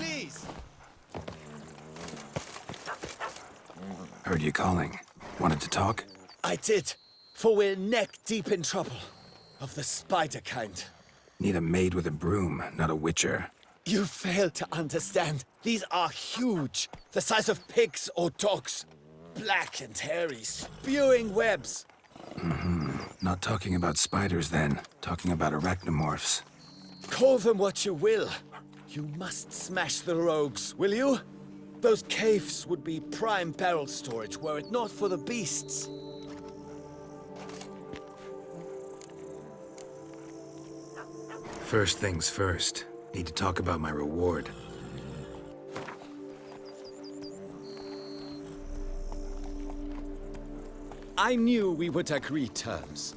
please! Heard you calling. Wanted to talk? I did, for we're neck-deep in trouble. Of the spider kind. Need a maid with a broom, not a witcher. You fail to understand. These are huge. The size of pigs or dogs. Black and hairy, spewing webs. Not talking about spiders then. Talking about arachnomorphs. Call them what you will. You must smash the rogues, will you? Those caves would be prime barrel storage were it not for the beasts. First things first. Need to talk about my reward. I knew we would agree terms.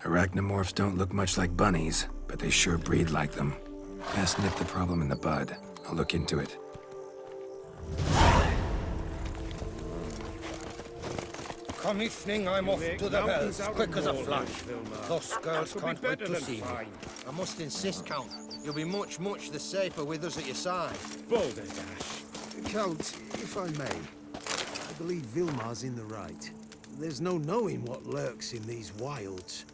Arachnomorphs don't look much like bunnies, but they sure breed like them. Best nip the problem in the bud. I'll look into it. Come evening, I'm off to the bells, quick as a flash. Those girls can't wait to see me. I must insist, Count. You'll be much, much the safer with us at your side. Balderdash. Count, if I may, I believe Vilmar's in the right. There's no knowing what lurks in these wilds.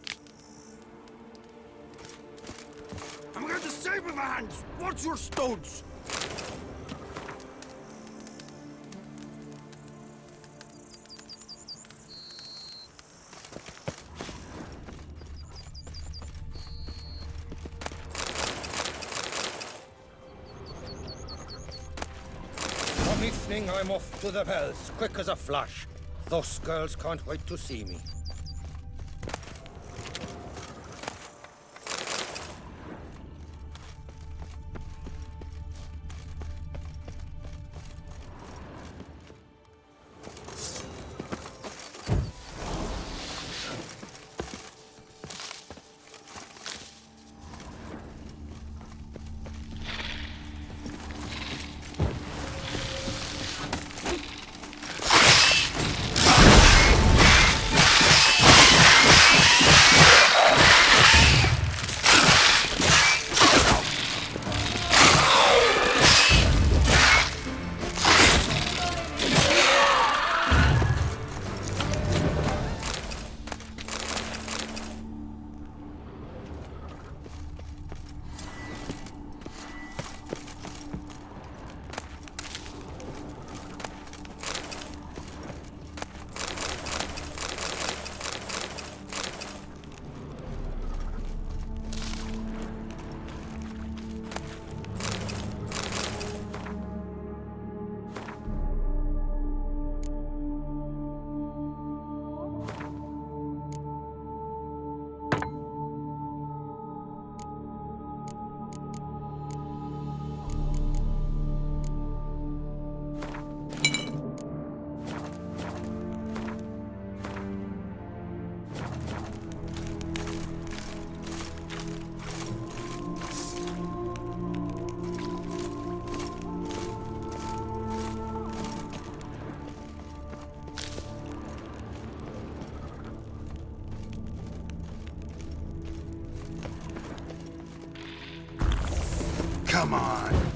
I'm going to save with my hands! Watch your stones! Come evening, I'm off to the bells, quick as a flash. Those girls can't wait to see me. Come on!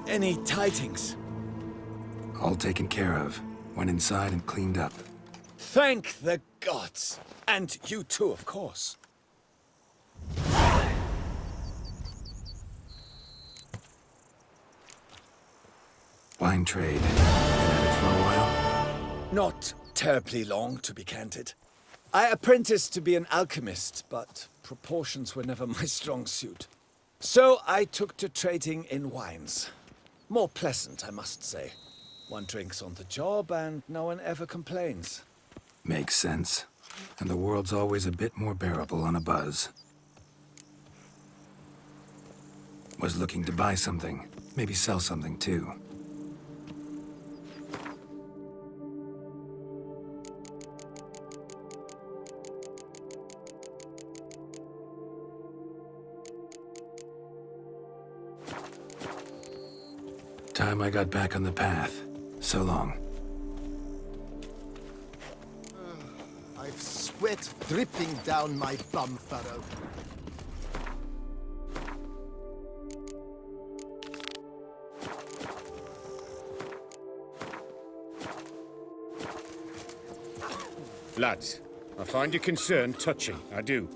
Any tidings? All taken care of. Went inside and cleaned up. Thank the gods. And you too, of course. Wine trade. Been at it for a while? Not terribly long, to be candid. I apprenticed to be an alchemist, but proportions were never my strong suit. So I took to trading in wines. More pleasant, I must say. One drinks on the job and no one ever complains. Makes sense. And the world's always a bit more bearable on a buzz. Was looking to buy something. Maybe sell something too. Time I got back on the path. So long. I've sweat dripping down my bum furrow. Lads, I find your concern touching, I do.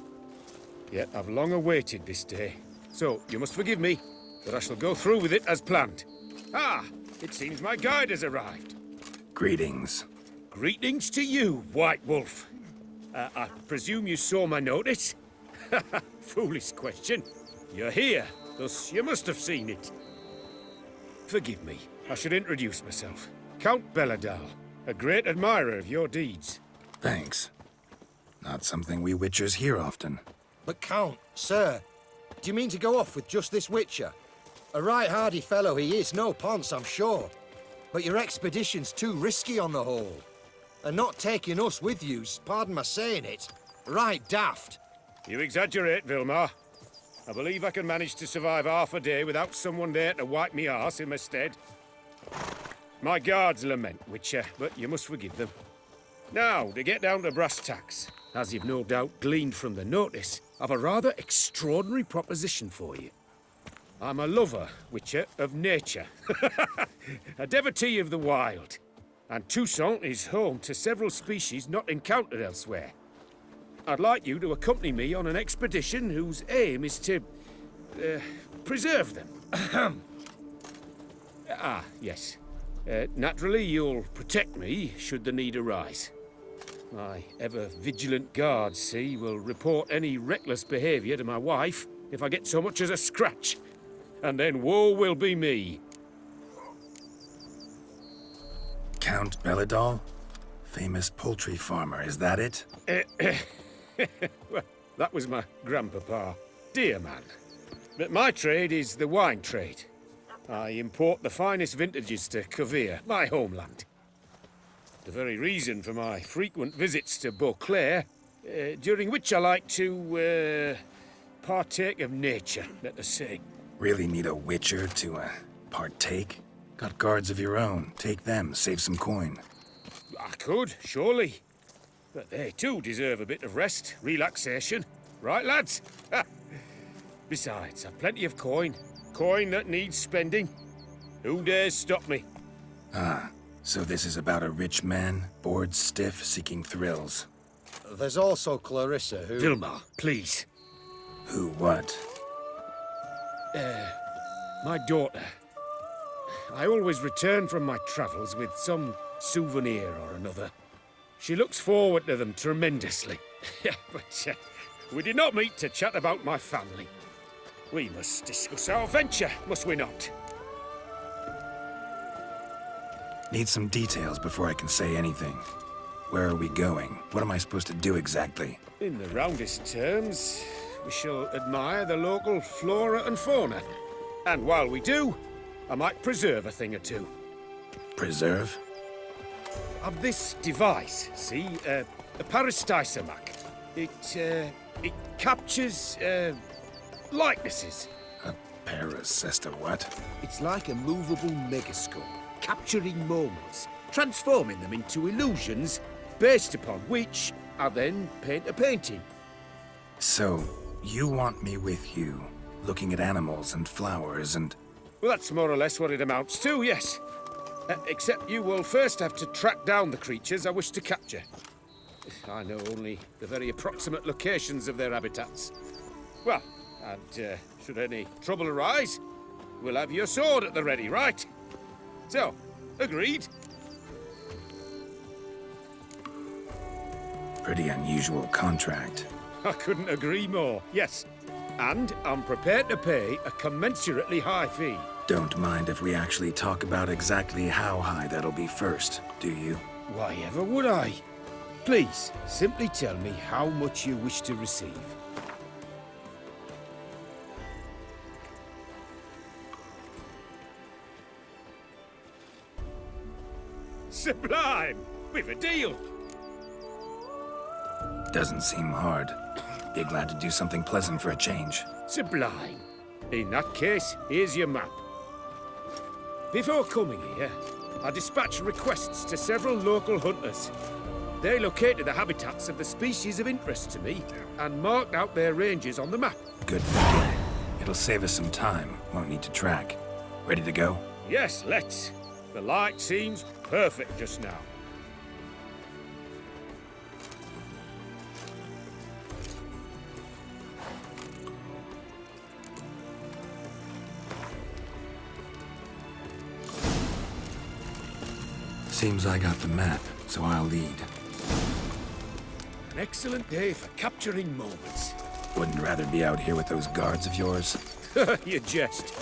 Yet I've long awaited this day. So, you must forgive me, but I shall go through with it as planned. Ah, it seems my guide has arrived. Greetings. Greetings to you, White Wolf. I presume you saw my notice? Foolish question. You're here, thus you must have seen it. Forgive me, I should introduce myself. Count Belladal, a great admirer of your deeds. Thanks. Not something we Witchers hear often. But Count, sir, do you mean to go off with just this Witcher? A right hardy fellow he is, no ponce, I'm sure. But your expedition's too risky on the whole. And not taking us with you's, pardon my saying it, right daft. You exaggerate, Vilmar. I believe I can manage to survive half a day without someone there to wipe me arse in my stead. My guards lament, Witcher, but you must forgive them. Now, to get down to brass tacks, as you've no doubt gleaned from the notice, I've a rather extraordinary proposition for you. I'm a lover, Witcher, of nature. A devotee of the wild. And Toussaint is home to several species not encountered elsewhere. I'd like you to accompany me on an expedition whose aim is to... preserve them. Yes. Naturally, you'll protect me should the need arise. My ever-vigilant guards, see, will report any reckless behavior to my wife if I get so much as a scratch. And then woe will be me. Count Belladal? Famous poultry farmer, is that it? Well, that was my grandpapa. Dear man. But my trade is the wine trade. I import the finest vintages to Covere, my homeland. The very reason for my frequent visits to Beauclair, during which I like to, partake of nature, let us say. Really need a Witcher to, partake? Got guards of your own. Take them, save some coin. I could, surely. But they too deserve a bit of rest, relaxation. Right, lads? Besides, I've plenty of coin. Coin that needs spending. Who dares stop me? Ah, so this is about a rich man, bored stiff, seeking thrills. There's also Clarissa, who... Vilmar, please. Who what? My daughter. I always return from my travels with some souvenir or another. She looks forward to them tremendously. But we did not meet to chat about my family. We must discuss our venture, must we not? Need some details before I can say anything. Where are we going? What am I supposed to do exactly? In the roundest terms, we shall admire the local flora and fauna. And while we do, I might preserve a thing or two. Preserve? Of this device, see, a peristysomac. It captures, likenesses. A parasesta what? It's like a movable megascope, capturing moments, transforming them into illusions, Based upon which, I then paint a painting. So, you want me with you, looking at animals and flowers and... Well, that's more or less what it amounts to, yes. Except you will first have to track down the creatures I wish to capture. I know only the very approximate locations of their habitats. Well, and should any trouble arise, we'll have your sword at the ready, right? So, agreed? Pretty unusual contract. I couldn't agree more, yes. And I'm prepared to pay a commensurately high fee. Don't mind if we actually talk about exactly how high that'll be first, do you? Why ever would I? Please, simply tell me how much you wish to receive. Sublime! We've a deal! Doesn't seem hard. Be glad to do something pleasant for a change. Sublime. In that case, here's your map. Before coming here, I dispatched requests to several local hunters. They located the habitats of the species of interest to me and marked out their ranges on the map. Good thinking. It'll save us some time. Won't need to track. Ready to go? Yes, let's. The light seems perfect just now. Seems I got the map, so I'll lead. An excellent day for capturing moments. Wouldn't rather be out here with those guards of yours? You jest.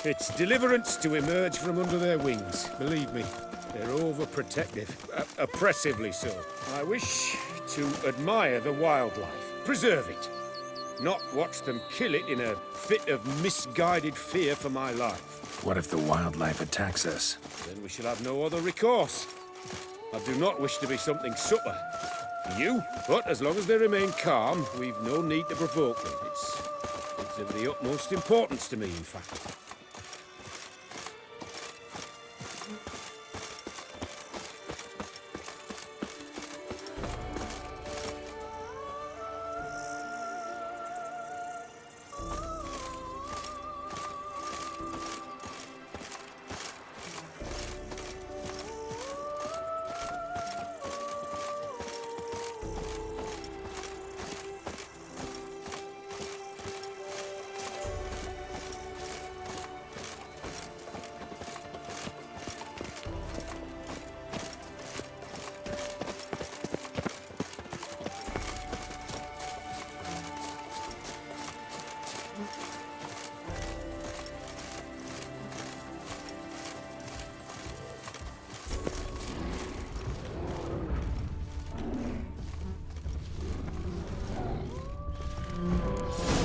It's deliverance to emerge from under their wings, believe me. They're overprotective, oppressively so. I wish to admire the wildlife, preserve it, not watch them kill it in a fit of misguided fear for my life. What if the wildlife attacks us? Then we shall have no other recourse. I do not wish to be something subtler to you, but as long as they remain calm, we've no need to provoke them. It's of the utmost importance to me, in fact.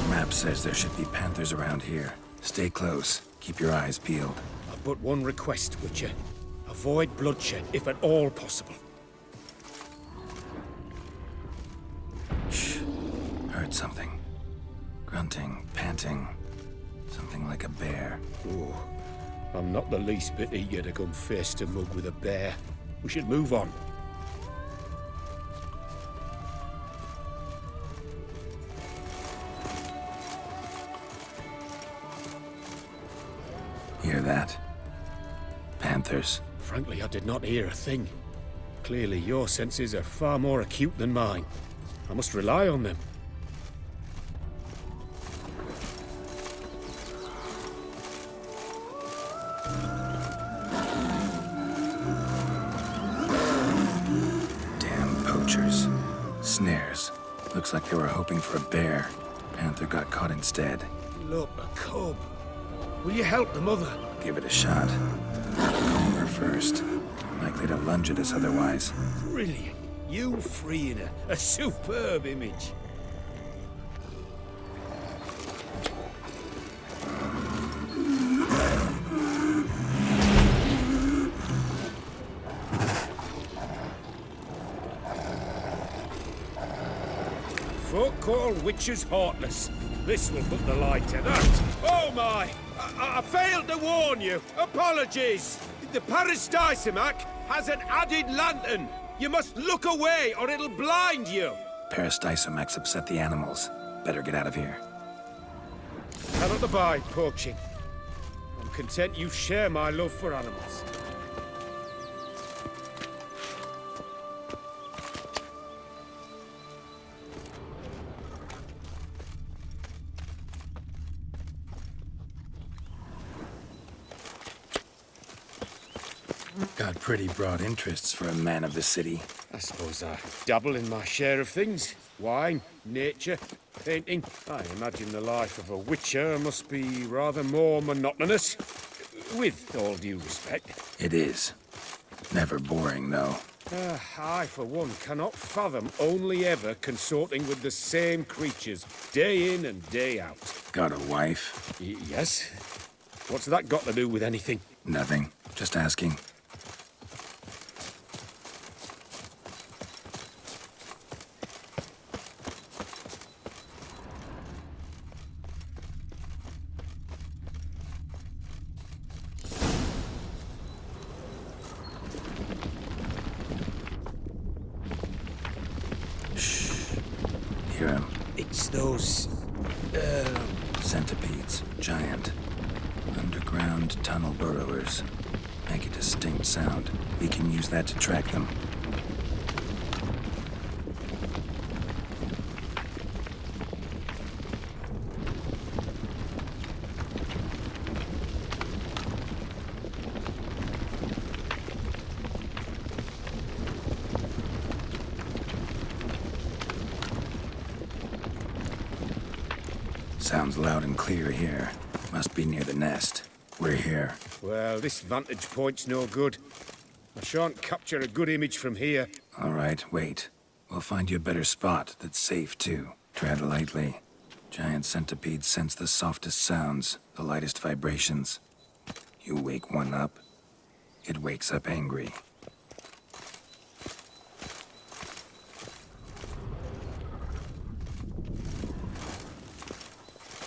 Map says there should be panthers around here. Stay close. Keep your eyes peeled. I've but one request, Witcher. Avoid bloodshed, if at all possible. Shh. Heard something. Grunting, panting. Something like a bear. Oh, I'm not the least bit eager to come face to mug with a bear. We should move on. Hear that? Panthers. Frankly, I did not hear a thing. Clearly, your senses are far more acute than mine. I must rely on them. Damn poachers. Snares. Looks like they were hoping for a bear. Panther got caught instead. Look, a cub. Will you help the mother? Give it a shot. Calm her first. Likely to lunge at us otherwise. Brilliant. You freeing a superb image. Folk call witches heartless. This will put the light to that. Oh my! I failed to warn you. Apologies. The Peristysomac has an added lantern. You must look away or it'll blind you. Peristysomacs upset the animals. Better get out of here. Cannot abide poaching. I'm content you share my love for animals. Got pretty broad interests for a man of the city. I suppose I dabble in my share of things. Wine, nature, painting. I imagine the life of a witcher must be rather more monotonous. With all due respect. It is. Never boring, though. I, for one, cannot fathom only ever consorting with the same creatures, day in and day out. Got a wife? Yes? What's that got to do with anything? Nothing. Just asking. Hear him. It's those... Centipedes. Giant. Underground tunnel burrowers. Make a distinct sound. We can use that to track them. Sounds loud and clear here. Must be near the nest. We're here. Well, this vantage point's no good. I shan't capture a good image from here. All right, wait. We'll find you a better spot that's safe, too. Tread lightly. Giant centipedes sense the softest sounds, the lightest vibrations. You wake one up, it wakes up angry.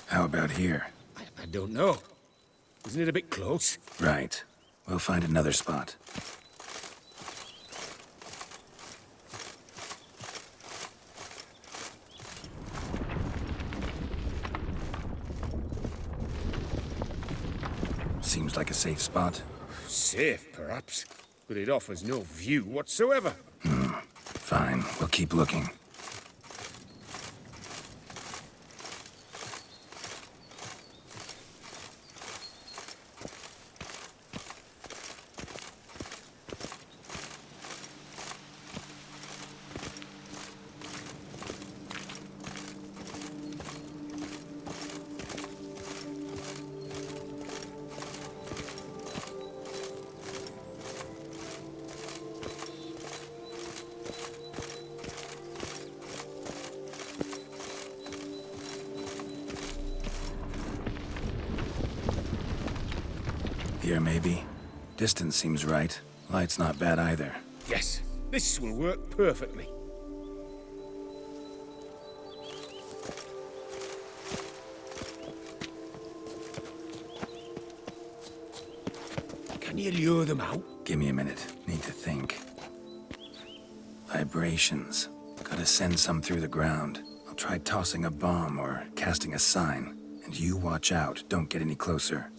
How about here? I don't know. Isn't it a bit close? Right. We'll find another spot. Seems like a safe spot. Safe, perhaps. But it offers no view whatsoever. Fine, we'll keep looking. Here, maybe. Distance seems right. Light's not bad either. Yes, this will work perfectly. Can you lure them out? Give me a minute. Need to think. Vibrations. Gotta send some through the ground. I'll try tossing a bomb or casting a sign. And you watch out. Don't get any closer.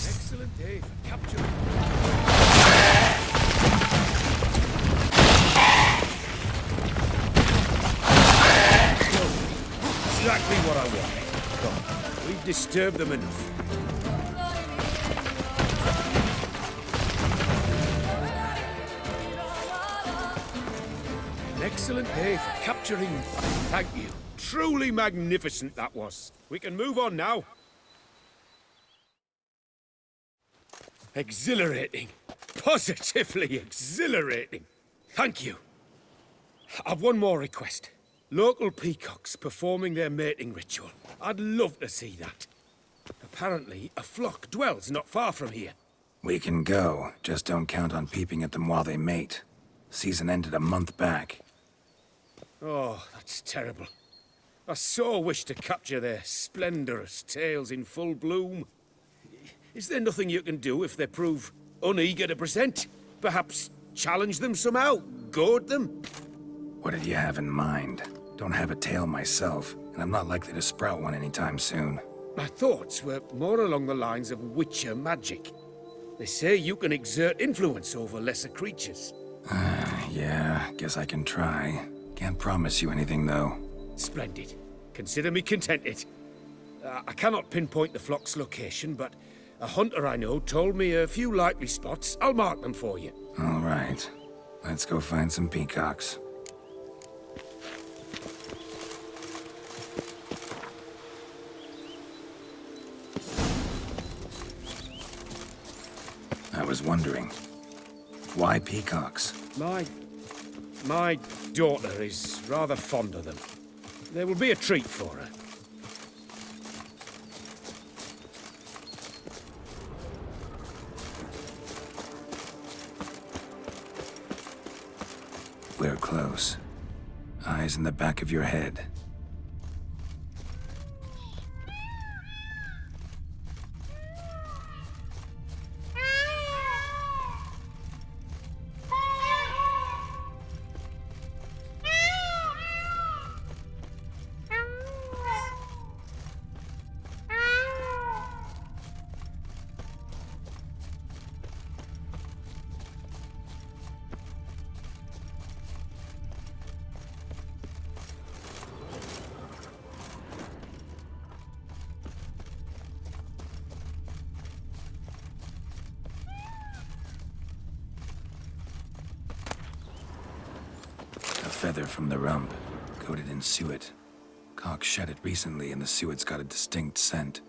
Excellent day for capturing. Exactly what I wanted. Come, we've disturbed them enough. An excellent day for capturing. Thank you. Truly magnificent that was. We can move on now. Exhilarating. Positively exhilarating. Thank you. I've one more request. Local peacocks performing their mating ritual. I'd love to see that. Apparently, a flock dwells not far from here. We can go. Just don't count on peeping at them while they mate. Season ended a month back. Oh, that's terrible. I so wish to capture their splendorous tails in full bloom. Is there nothing you can do if they prove uneager to present? Perhaps challenge them somehow? Goad them? What did you have in mind? Don't have a tail myself, and I'm not likely to sprout one anytime soon. My thoughts were more along the lines of witcher magic. They say you can exert influence over lesser creatures. Yeah, guess I can try. Can't promise you anything, though. Splendid. Consider me contented. I cannot pinpoint the flock's location, but a hunter I know told me a few likely spots. I'll mark them for you. All right. Let's go find some peacocks. I was wondering, why peacocks? My daughter is rather fond of them. There will be a treat for her. We're close. Eyes in the back of your head. A feather from the rump, coated in suet. Cock shed it recently and the suet's got a distinct scent.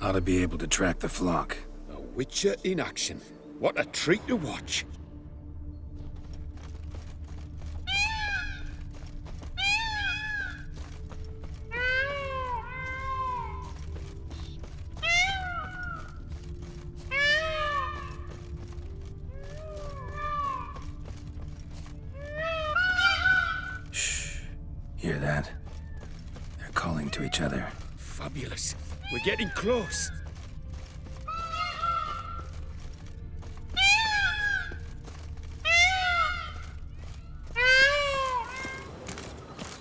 Ought to be able to track the flock. A witcher in action. What a treat to watch. Hear that? They're calling to each other. Fabulous. We're getting close.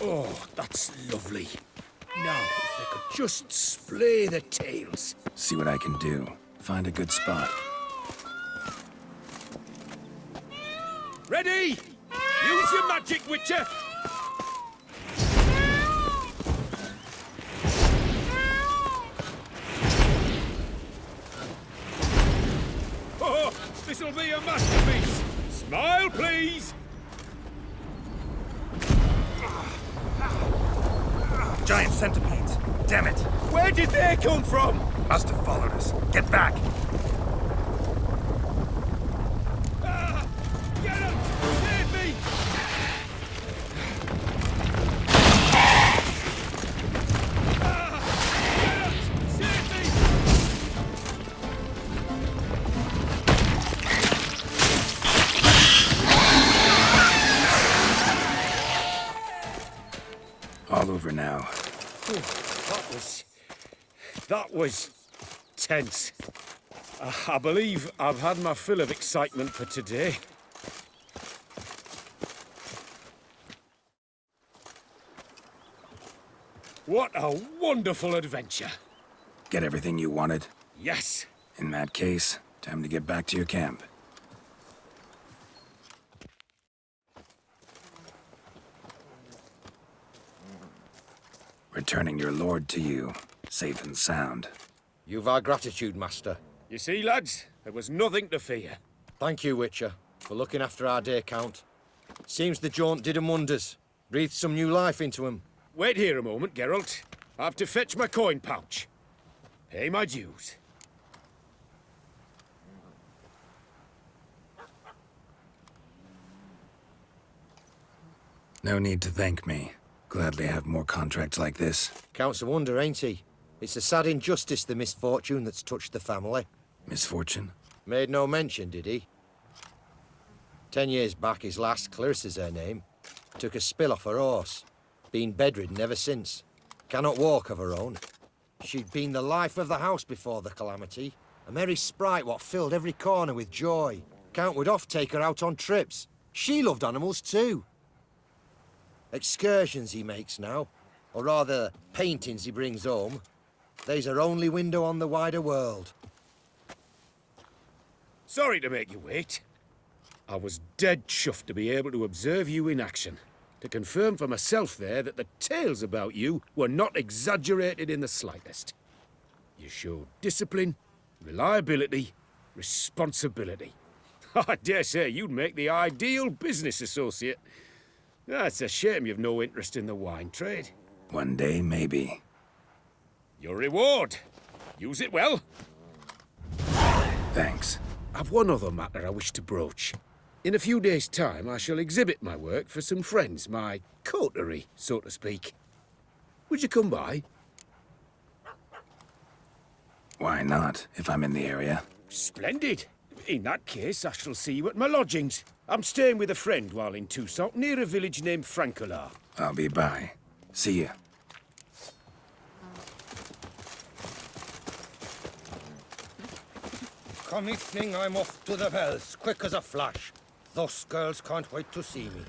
Oh, that's lovely. Now, if they could just splay their tails. See what I can do. Find a good spot. Ready? Use your magic, Witcher! Oh, this'll be a masterpiece! Smile, please! Giant centipedes! Damn it! Where did they come from? Must have followed us. Get back! Geralt! Save me! Geralt! Save me! All over now. That was tense. I believe I've had my fill of excitement for today. What a wonderful adventure. Get everything you wanted? Yes. In that case, time to get back to your camp. Returning your lord to you, safe and sound. You've our gratitude, Master. You see, lads, there was nothing to fear. Thank you, Witcher, for looking after our day count. Seems the jaunt did 'em wonders. Breathed some new life into 'em. Wait here a moment, Geralt. I have to fetch my coin pouch. Pay my dues. No need to thank me. Gladly have more contracts like this. Counts a wonder, ain't he? It's a sad injustice, the misfortune that's touched the family. Misfortune? Made no mention, did he? 10 years back, his lass, Clarissa's her name, took a spill off her horse. Been bedridden ever since. Cannot walk of her own. She'd been the life of the house before the calamity. A merry sprite what filled every corner with joy. Count would oft take her out on trips. She loved animals too. Excursions he makes now, or rather, paintings he brings home. They's her only window on the wider world. Sorry to make you wait. I was dead chuffed to be able to observe you in action, to confirm for myself there that the tales about you were not exaggerated in the slightest. You showed discipline, reliability, responsibility. I dare say you'd make the ideal business associate. It's a shame you've no interest in the wine trade. One day, maybe. Your reward. Use it well. Thanks. I've one other matter I wish to broach. In a few days' time, I shall exhibit my work for some friends, my coterie, so to speak. Would you come by? Why not, if I'm in the area? Splendid. In that case, I shall see you at my lodgings. I'm staying with a friend while in Toussaint, near a village named Francois. I'll be by. See ya. Come evening, I'm off to the wells, quick as a flash. Those girls can't wait to see me.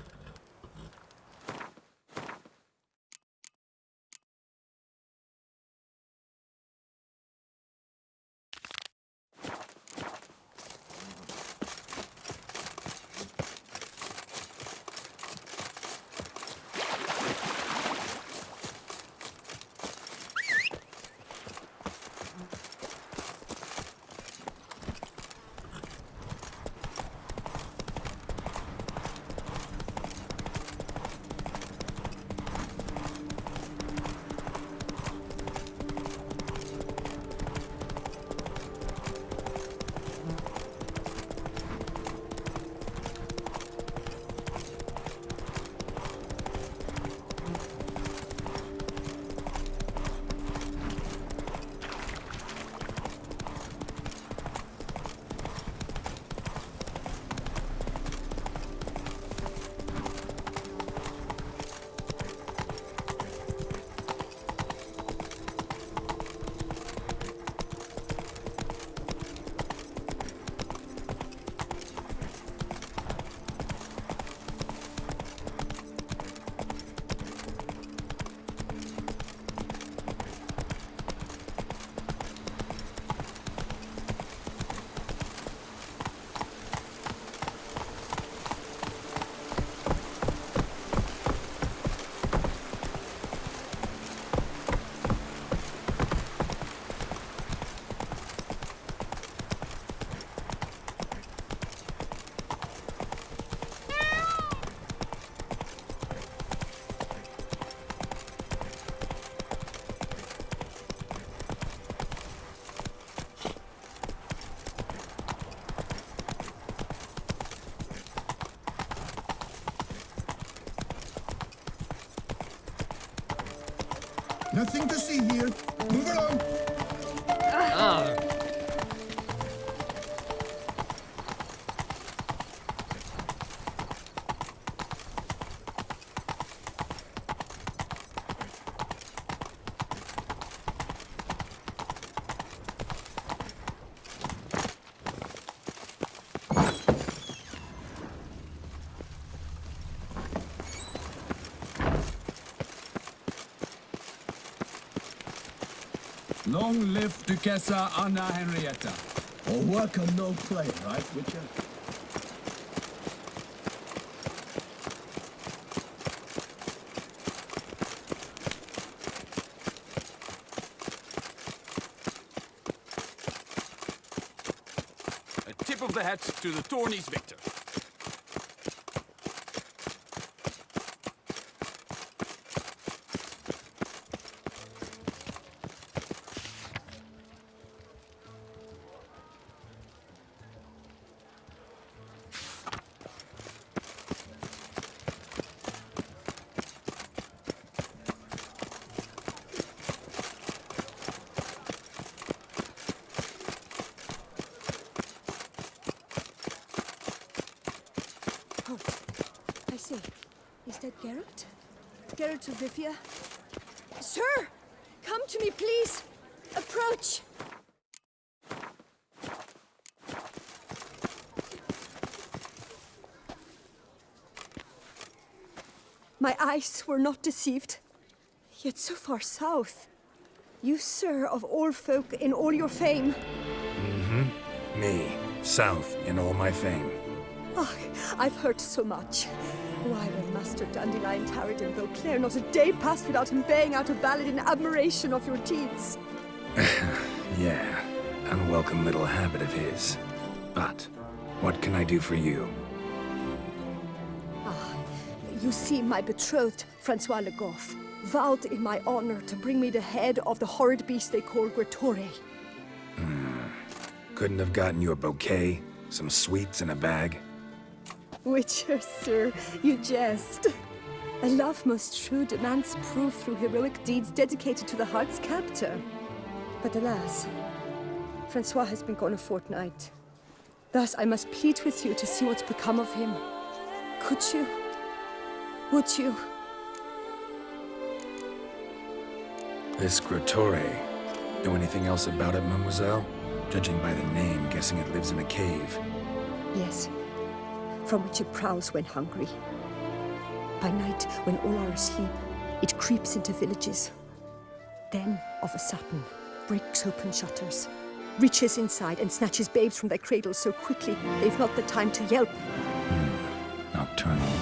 Nothing to see here. Move along. Long live Duchessa Anna Henrietta. Or work on no play, right, Witcher? A tip of the hat to the Tourney's victor. I see. Is that Geralt? Geralt of Rivia? Sir! Come to me, please! Approach! My eyes were not deceived. Yet so far south. You, sir, of all folk in all your fame. Me. south in all my fame. Oh, I've heard so much. Why, when Master Dandelion tarried in Beauclair, not a day passed without him baying out a ballad in admiration of your deeds. Yeah, unwelcome little habit of his. But, what can I do for you? You see, my betrothed, Francois Le Goff, vowed in my honor to bring me the head of the horrid beast they call Gretore. Couldn't have gotten you a bouquet, some sweets in a bag? Witcher, sir, you jest. A love most true demands proof through heroic deeds dedicated to the heart's captor. But alas, Francois has been gone a fortnight. Thus, I must plead with you to see what's become of him. Could you? Would you? This Gretore. Know anything else about it, mademoiselle? Judging by the name, guessing it lives in a cave. Yes, from which it prowls when hungry. By night, when all are asleep, it creeps into villages. Then, of a sudden, breaks open shutters, reaches inside and snatches babes from their cradles so quickly they've not the time to yelp. Nocturnal,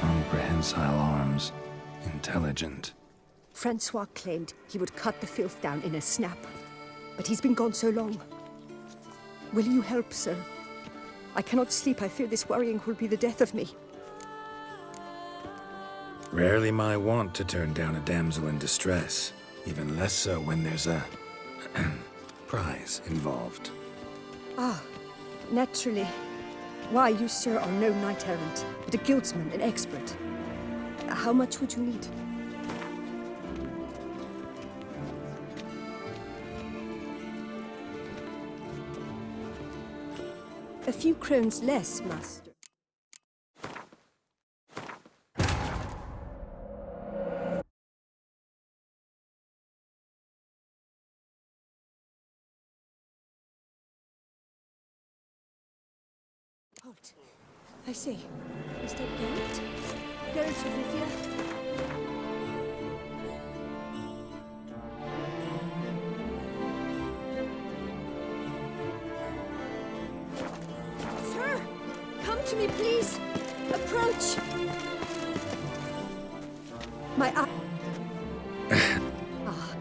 on prehensile arms, intelligent. Francois claimed he would cut the filth down in a snap, but he's been gone so long. Will you help, sir? I cannot sleep. I fear this worrying will be the death of me. Rarely my wont to turn down a damsel in distress, even less so when there's a prize involved. Ah, naturally. Why, you, sir, are no knight-errant, but a guildsman, an expert. How much would you need? A few crowns less, master. Halt. I say, is that Geralt? Geralt of Rivia? Sir! Come to me, please! Approach! My eye... Ah.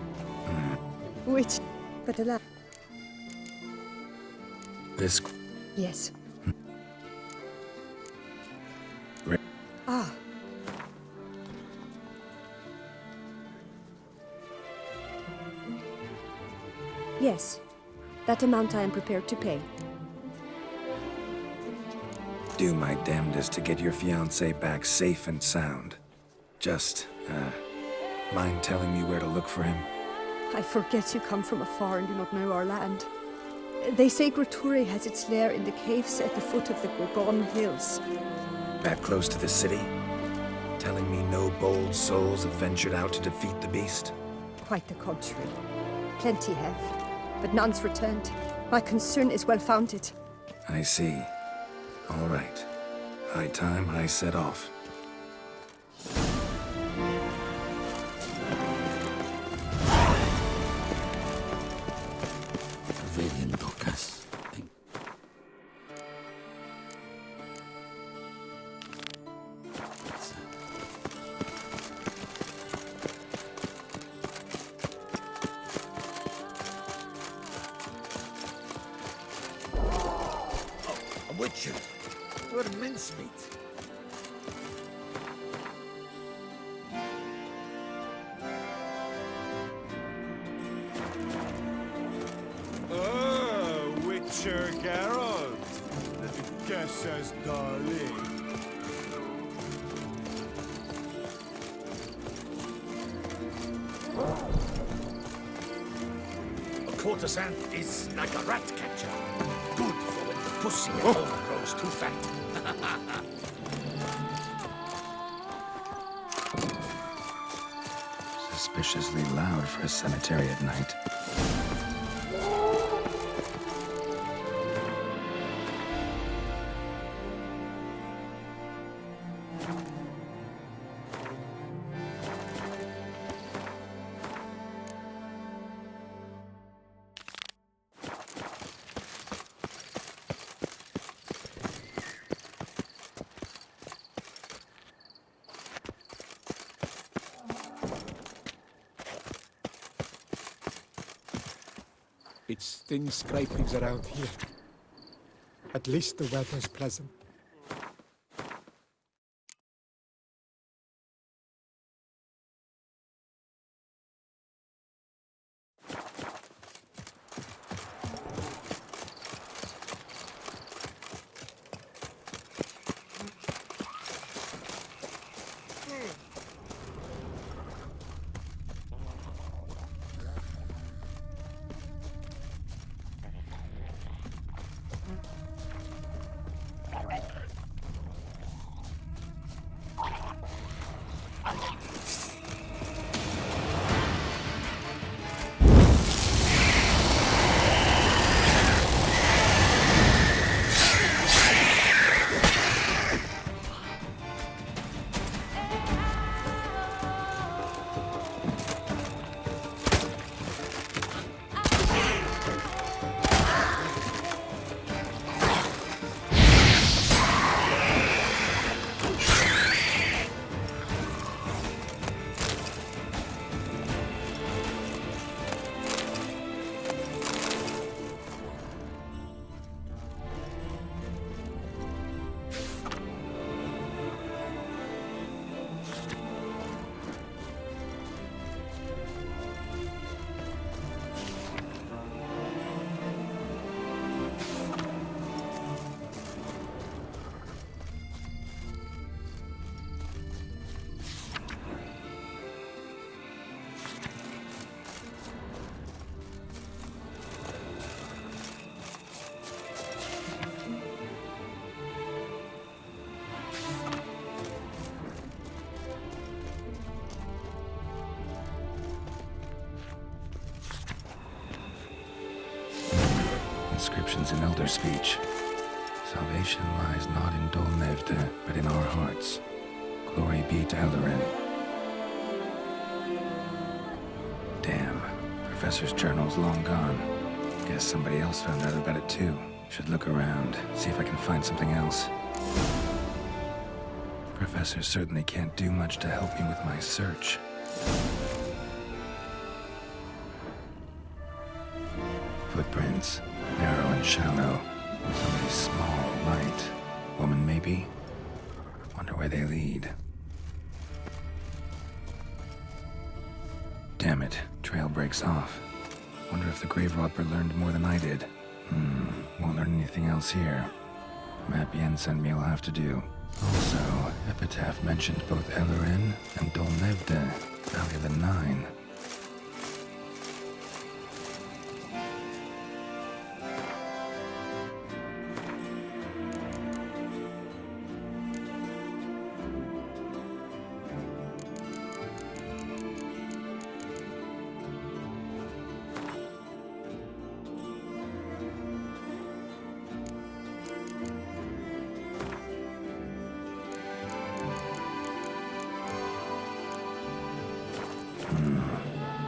Which... But alas... This... Yes. Ah. Yes. That amount I am prepared to pay. Do my damnedest to get your fiancé back safe and sound. Just, mind telling me where to look for him? I forget you come from afar and do not know our land. They say Gretore has its lair in the caves at the foot of the Gorgon Hills. That close to the city? Telling me no bold souls have ventured out to defeat the beast? Quite the contrary. Plenty have, but none's returned. My concern is well-founded. I see. All right. High time I set off. Witcher, you're mincemeat. Oh, Witcher Geralt, the guesser's darling. A courtesan is like a rat catcher. Good for when the pussy at home grows too fat. Suspiciously loud for a cemetery at night. It's thin scrapings around here. At least the weather's pleasant. Inscriptions in Elder speech. Salvation lies not in Dol Nevde, but in our hearts. Glory be to Eldarin. Damn. Professor's journal's long gone. Guess somebody else found out about it too. Should look around, see if I can find something else. Professor certainly can't do much to help me with my search. Footprints. Narrow and shallow. Somebody small, light. Woman, maybe? Wonder where they lead. Damn it. Trail breaks off. Wonder if the grave robber learned more than I did. Won't learn anything else here. Map Yen sent me will have to do. Also, Epitaph mentioned both Eldarin and Dol Nevde, Valley of the Nine.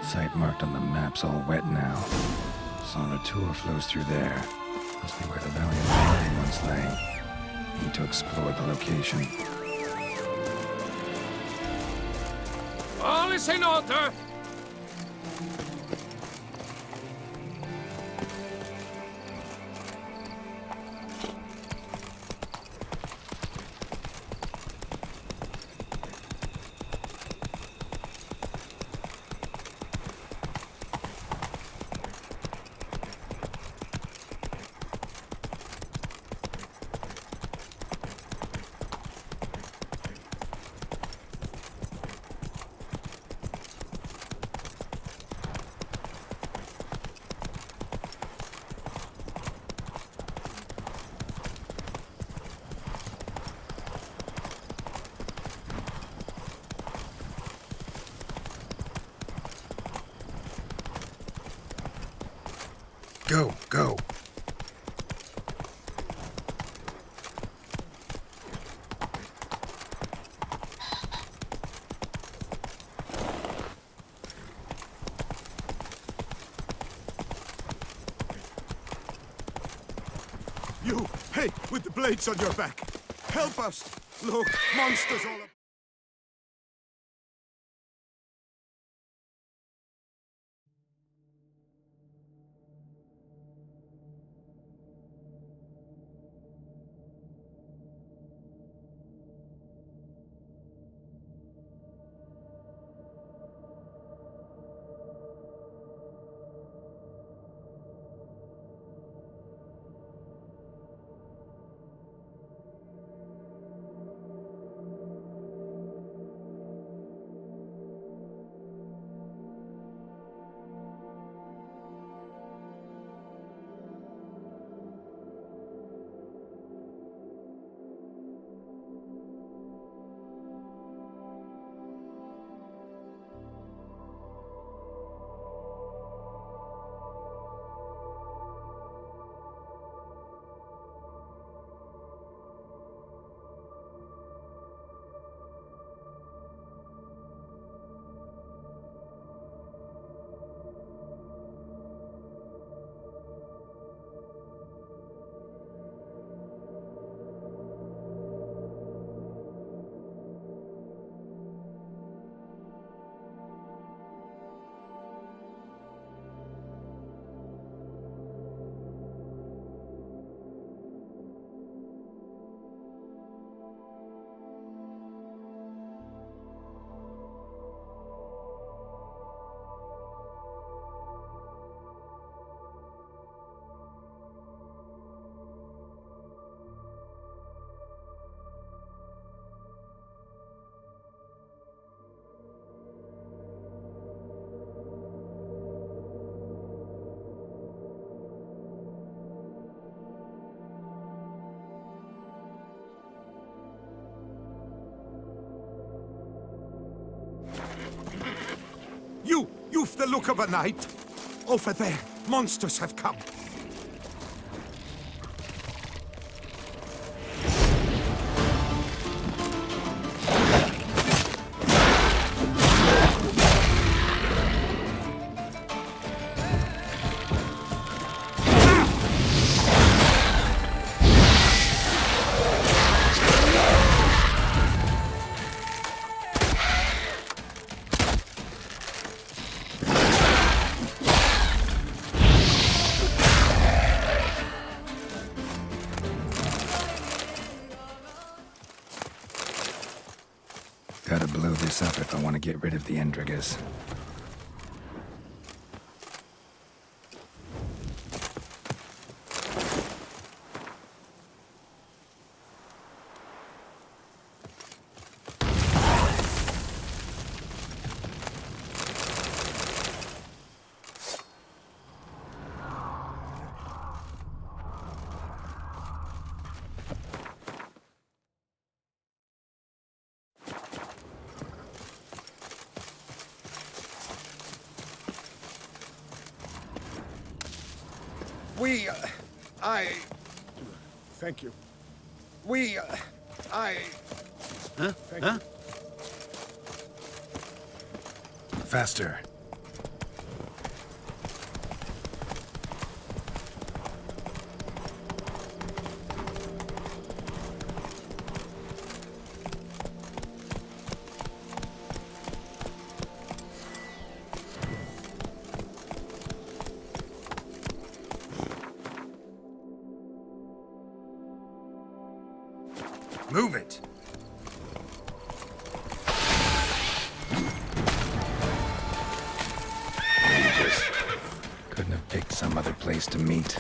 Site marked on the map's all wet now. Sonratur flows through there. Must be where the Valley of the Nine once lay. Need to explore the location. All is in order! Go, go. You, hey, with the blades on your back. Help us. Look, monsters all about. You've the look of a knight. Over there, monsters have come. Gotta blow this up if I want to get rid of the Endrigas. Thank you. Huh? Huh? Faster. Move it! Couldn't have picked some other place to meet.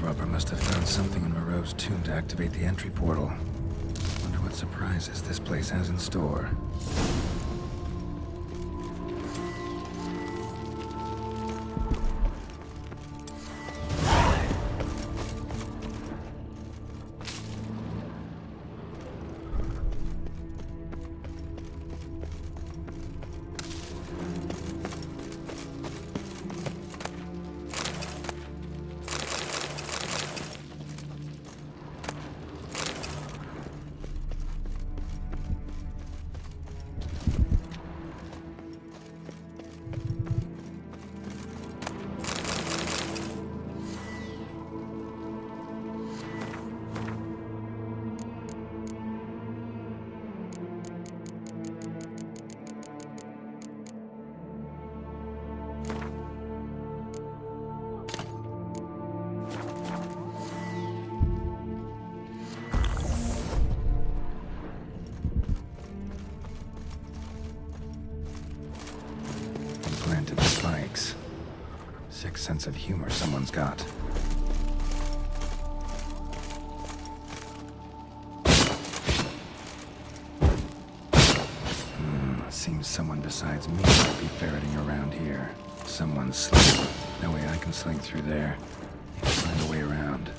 grave robber must have found something in Moreau's tomb to activate the entry portal. Wonder what surprises this place has in store. Planted spikes. Sick sense of humor someone's got. Seems someone besides me might be ferreting around here. Someone's sleeping. No way I can slink through there. Need to find a way around.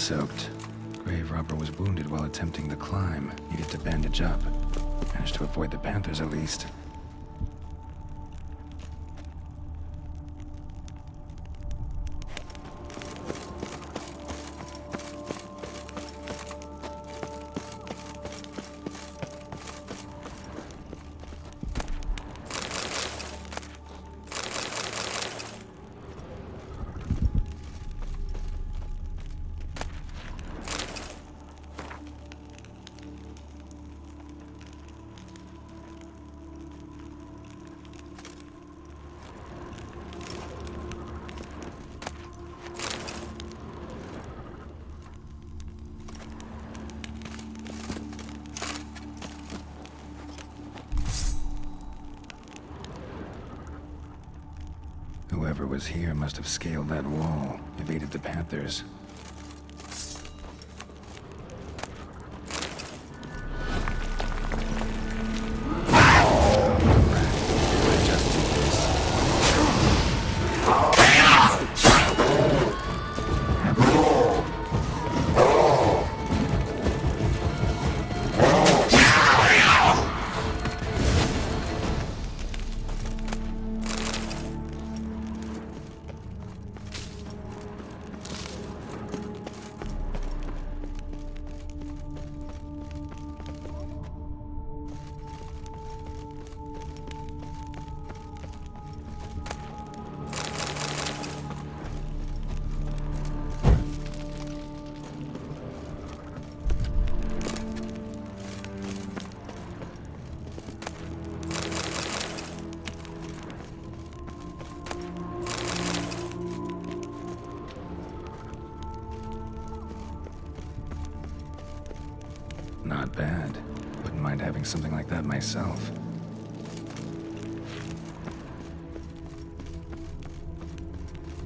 soaked. Grave robber was wounded while attempting the climb. Needed to bandage up. Managed to avoid the panthers at least. Whoever was here must have scaled that wall, evaded the panthers. Not bad. Wouldn't mind having something like that myself.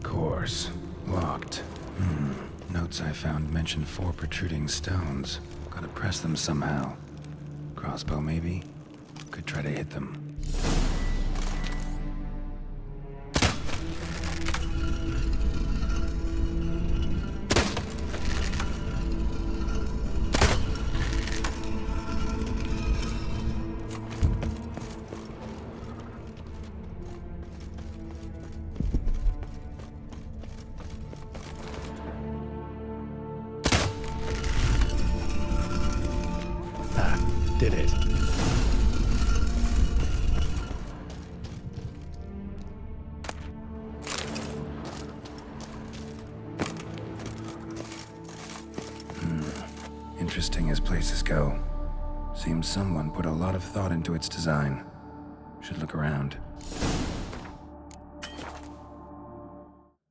Course. Locked. Notes I found mention 4 protruding stones. Gotta press them somehow. Crossbow, maybe? Could try to hit them. Did it. Interesting as places go. Seems someone put a lot of thought into its design. Should look around.